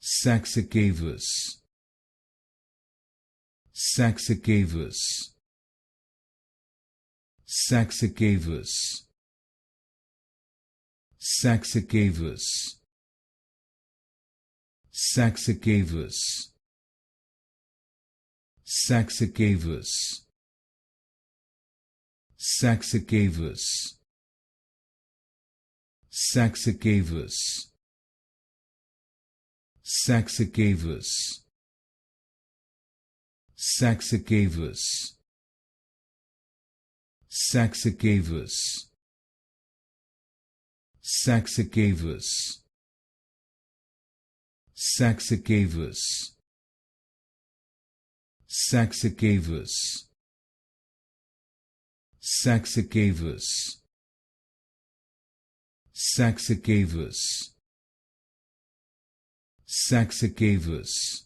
Saxicavous, Saxicavous, Saxicavous, Saxicavous, Saxicavous, Saxicavous, Saxicavous, Saxicavous, Saxicavous, Saxicavous, Saxicavous, Saxicavous, Saxicavous, Saxicavous, Saxicavous, Saxicavous, Saxicavous,